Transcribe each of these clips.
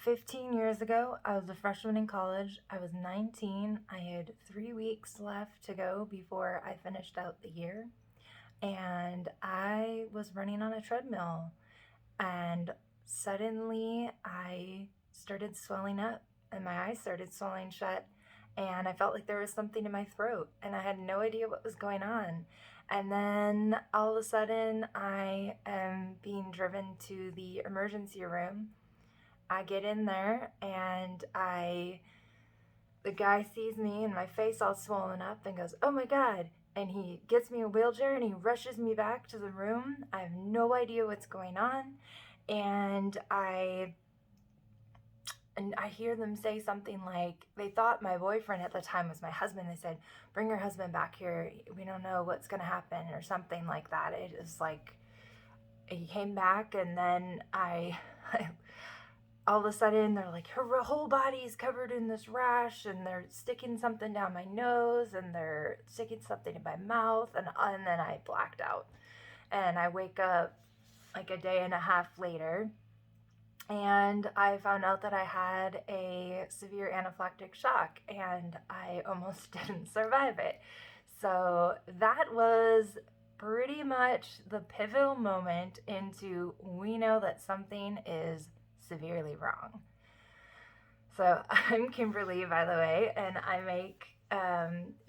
15 years ago, I was a freshman in college. I was 19. I had 3 weeks left to go before I finished out the year. And I was running on a treadmill. And suddenly I started swelling up and my eyes started swelling shut. And I felt like there was something in my throat. And I had no idea what was going on. And then all of a sudden, I am being driven to the emergency room. I get in there and the guy sees me and my face all swollen up and goes, "Oh my God." And he gets me a wheelchair and he rushes me back to the room. I have no idea what's going on. And I hear them say something like, they thought my boyfriend at the time was my husband. They said, "Bring your husband back here. We don't know what's going to happen," or something like that. It was like, he came back and then all of a sudden they're like, her whole body's covered in this rash and they're sticking something down my nose and they're sticking something in my mouth, and then I blacked out. And I wake up like a day and a half later and I found out that I had a severe anaphylactic shock and I almost didn't survive it. So that was pretty much the pivotal moment into, we know that something is severely wrong. So I'm Kimberly, by the way, and I make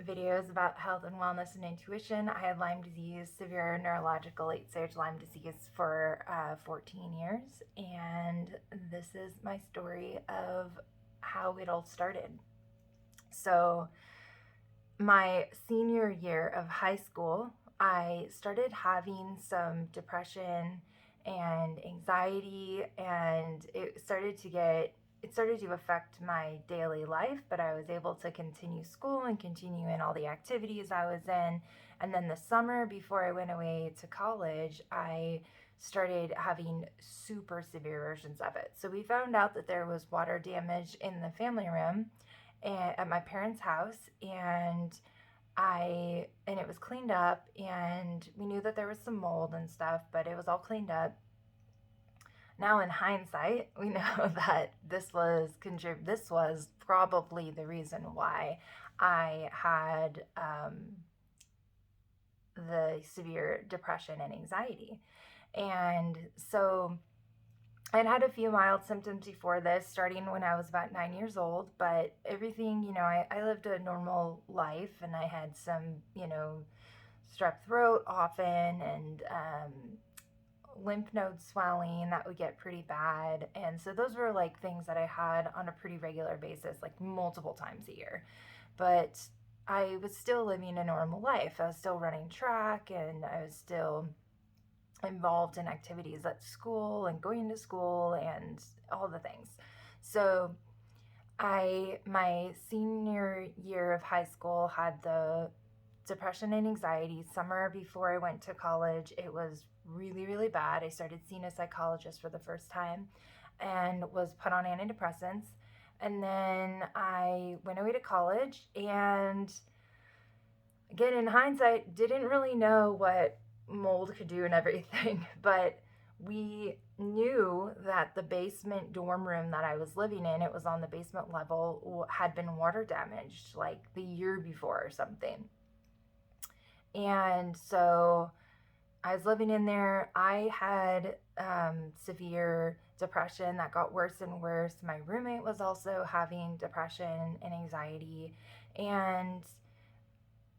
videos about health and wellness and intuition. I had Lyme disease, severe neurological late-stage Lyme disease for 14 years, and this is my story of how it all started. So my senior year of high school, I started having some depression and anxiety, and it started to affect my daily life, but I was able to continue school and continue in all the activities I was in. And then the summer before I went away to college, I started having super severe versions of it. So we found out that there was water damage in the family room at my parents' house, and it was cleaned up, and we knew that there was some mold and stuff, but it was all cleaned up. Now in hindsight, we know that this was probably the reason why I had the severe depression and anxiety. And so I'd had a few mild symptoms before this, starting when I was about 9 years old, but everything, I lived a normal life, and I had some, strep throat often, and lymph node swelling that would get pretty bad. And so those were like things that I had on a pretty regular basis, like multiple times a year. But I was still living a normal life. I was still running track, and I was still involved in activities at school and going to school and all the things. So my senior year of high school, had the depression and anxiety. Summer before I went to college, it was really, really bad. I started seeing a psychologist for the first time and was put on antidepressants. And then I went away to college, and again, in hindsight, didn't really know what mold could do and everything, but we knew that the basement dorm room that I was living in, it was on the basement level, had been water damaged like the year before or something. And so I was living in there. I had severe depression that got worse and worse. My roommate was also having depression and anxiety, and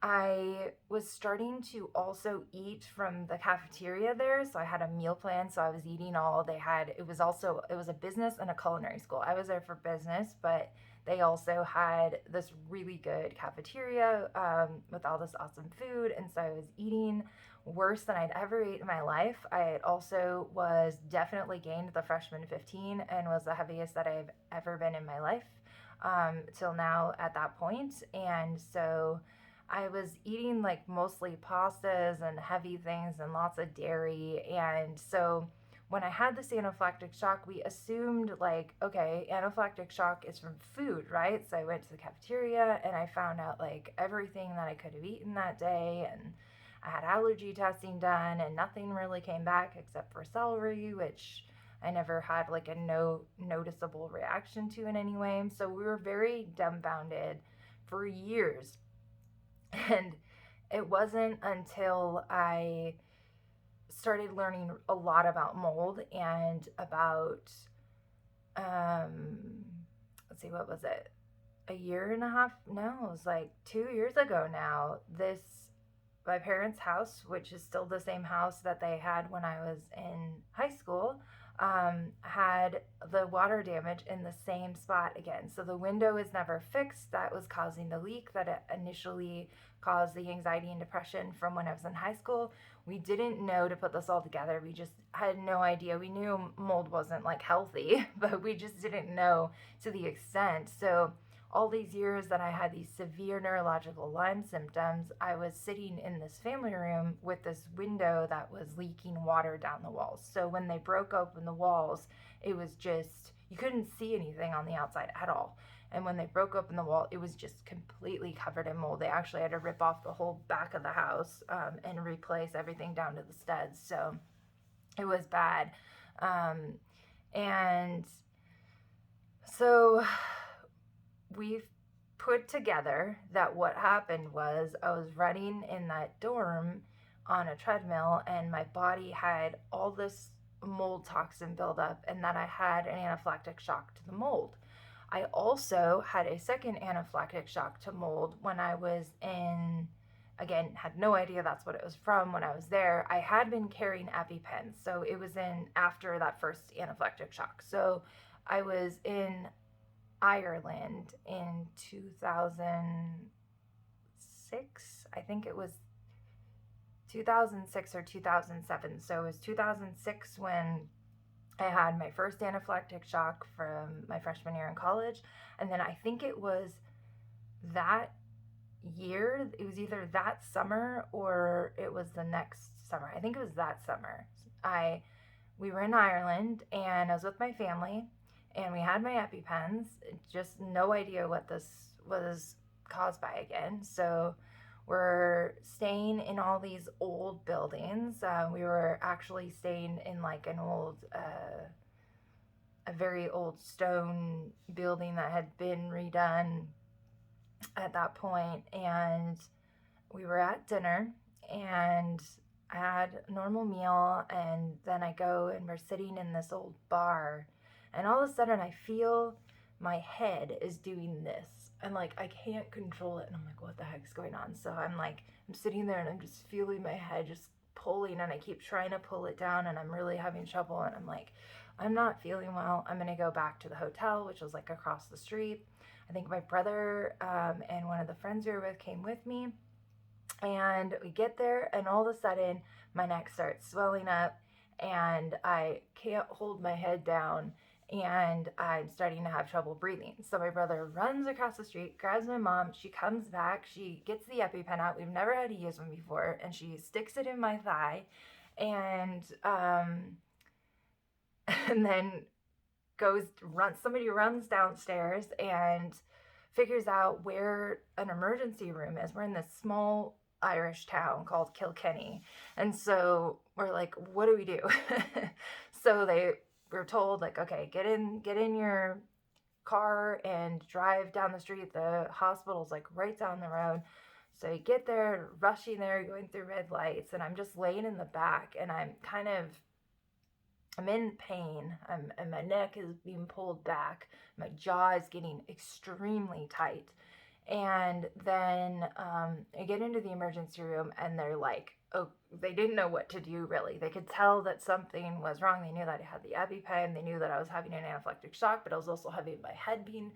I was starting to also eat from the cafeteria there. So I had a meal plan. So I was eating all they had. It was a business and a culinary school. I was there for business, but they also had this really good cafeteria with all this awesome food. And so I was eating worse than I'd ever ate in my life. I also was definitely gained the freshman 15 and was the heaviest that I've ever been in my life till now at that point. And so I was eating like mostly pastas and heavy things and lots of dairy. And so when I had this anaphylactic shock, we assumed like, okay, anaphylactic shock is from food, right? So I went to the cafeteria and I found out like everything that I could have eaten that day. And I had allergy testing done and nothing really came back except for celery, which I never had like a noticeable reaction to in any way. So we were very dumbfounded for years. And it wasn't until I started learning a lot about mold and about, um, let's see, what was it? A year and a half? No, it was like 2 years ago now. My parents' house, which is still the same house that they had when I was in high school, had the water damage in the same spot again. So the window is never fixed. That was causing the leak that initially caused the anxiety and depression from when I was in high school. We didn't know to put this all together. We just had no idea. We knew mold wasn't like healthy, but we just didn't know to the extent. So all these years that I had these severe neurological Lyme symptoms, I was sitting in this family room with this window that was leaking water down the walls. So when they broke open the walls, it was just, you couldn't see anything on the outside at all. And when they broke open the wall, it was just completely covered in mold. They actually had to rip off the whole back of the house and replace everything down to the studs. So it was bad. And so we've put together that what happened was I was running in that dorm on a treadmill, and my body had all this mold toxin buildup, and that I had an anaphylactic shock to the mold. I also had a second anaphylactic shock to mold when I was in, again, had no idea that's what it was from when I was there. I had been carrying EpiPens, so it was in after that first anaphylactic shock. So I was in Ireland in 2006. I think it was 2006 or 2007. So it was 2006 when I had my first anaphylactic shock from my freshman year in college. And then I think it was that year, it was either that summer or it was the next summer. I think it was that summer. We were in Ireland and I was with my family, and we had my EpiPens, just no idea what this was caused by again. So we're staying in all these old buildings. We were actually staying in like an old, a very old stone building that had been redone at that point. And we were at dinner, and I had a normal meal, and then I go and we're sitting in this old bar, and all of a sudden I feel my head is doing this, and like I can't control it, and I'm like, what the heck's going on? So I'm sitting there and I'm just feeling my head just pulling, and I keep trying to pull it down, and I'm really having trouble, and I'm like, I'm not feeling well. I'm gonna go back to the hotel, which was like across the street. I think my brother and one of the friends we were with came with me, and we get there, and all of a sudden my neck starts swelling up, and I can't hold my head down, and I'm starting to have trouble breathing. So my brother runs across the street, grabs my mom. She comes back, she gets the EpiPen out. We've never had to use one before, and she sticks it in my thigh, and and then somebody runs downstairs and figures out where an emergency room is. We're in this small Irish town called Kilkenny. And so we're like, what do we do? So we're told, like, okay, get in your car and drive down the street. The hospital's like right down the road. So you get there, rushing there, going through red lights, and I'm just laying in the back, and I'm in pain. And my neck is being pulled back. My jaw is getting extremely tight. And then I get into the emergency room, and they're like, oh, they didn't know what to do, really. They could tell that something was wrong. They knew that I had the EpiPen. They knew that I was having an anaphylactic shock, but I was also having my head being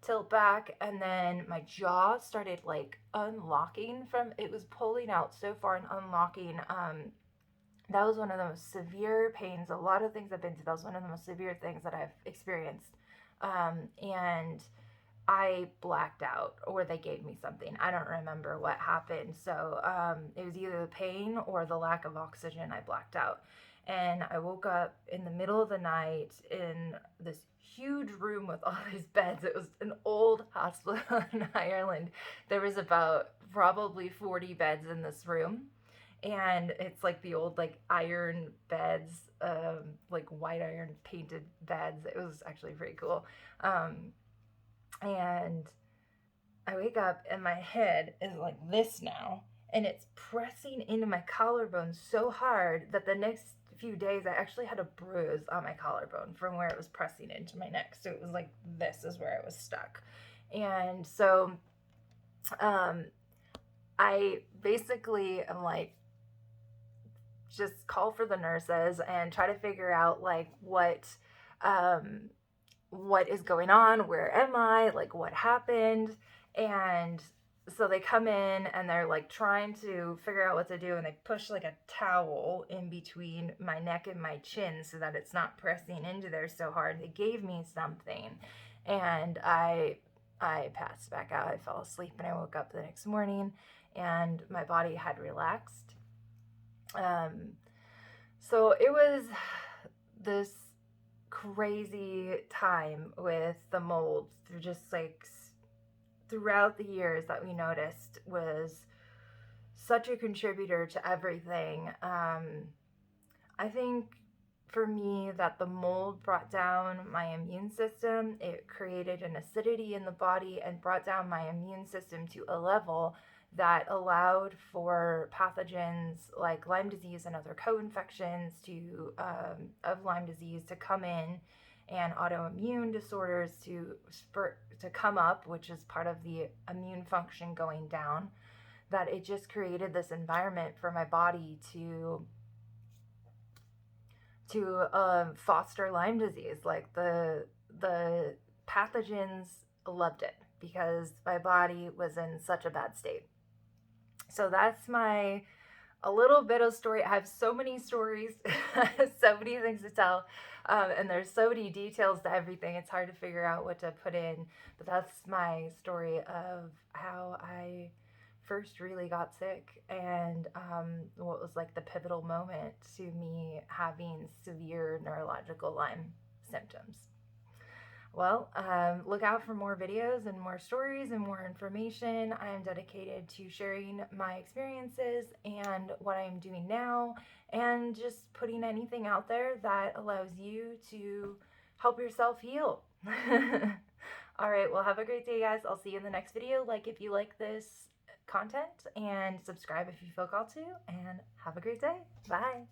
tilt back. And then my jaw started like unlocking it was pulling out so far and unlocking. That was one of the most severe pains. A lot of things I've been through, that was one of the most severe things that I've experienced. And I blacked out, or they gave me something. I don't remember what happened. So it was either the pain or the lack of oxygen. I blacked out. And I woke up in the middle of the night in this huge room with all these beds. It was an old hospital in Ireland. There was about probably 40 beds in this room. and it's like the old like iron beds, like white iron painted beds. It was actually pretty cool. And I wake up and my head is like this now, and it's pressing into my collarbone so hard that the next few days I actually had a bruise on my collarbone from where it was pressing into my neck. So it was like this is where it was stuck. And so I basically am like, just call for the nurses and try to figure out like what is going on, where am I, like what happened. And so they come in and they're like trying to figure out what to do, and they push like a towel in between my neck and my chin so that it's not pressing into there so hard. They gave me something, and I passed back out. I fell asleep and I woke up the next morning and my body had relaxed. So it was this crazy time with the mold, through just like throughout the years that we noticed was such a contributor to everything. I think for me that the mold brought down my immune system. It created an acidity in the body and brought down my immune system to a level that allowed for pathogens like Lyme disease and other co-infections of Lyme disease to come in, and autoimmune disorders to come up, which is part of the immune function going down. That it just created this environment for my body to foster Lyme disease. Like the pathogens loved it because my body was in such a bad state. So that's a little bit of story. I have so many stories, so many things to tell, and there's so many details to everything. It's hard to figure out what to put in, but that's my story of how I first really got sick, and what was like the pivotal moment to me having severe neurological Lyme symptoms. Well, look out for more videos and more stories and more information. I am dedicated to sharing my experiences and what I'm doing now, and just putting anything out there that allows you to help yourself heal. All right, well, have a great day, guys. I'll see you in the next video. Like if you like this content, and subscribe if you feel called to, and have a great day. Bye.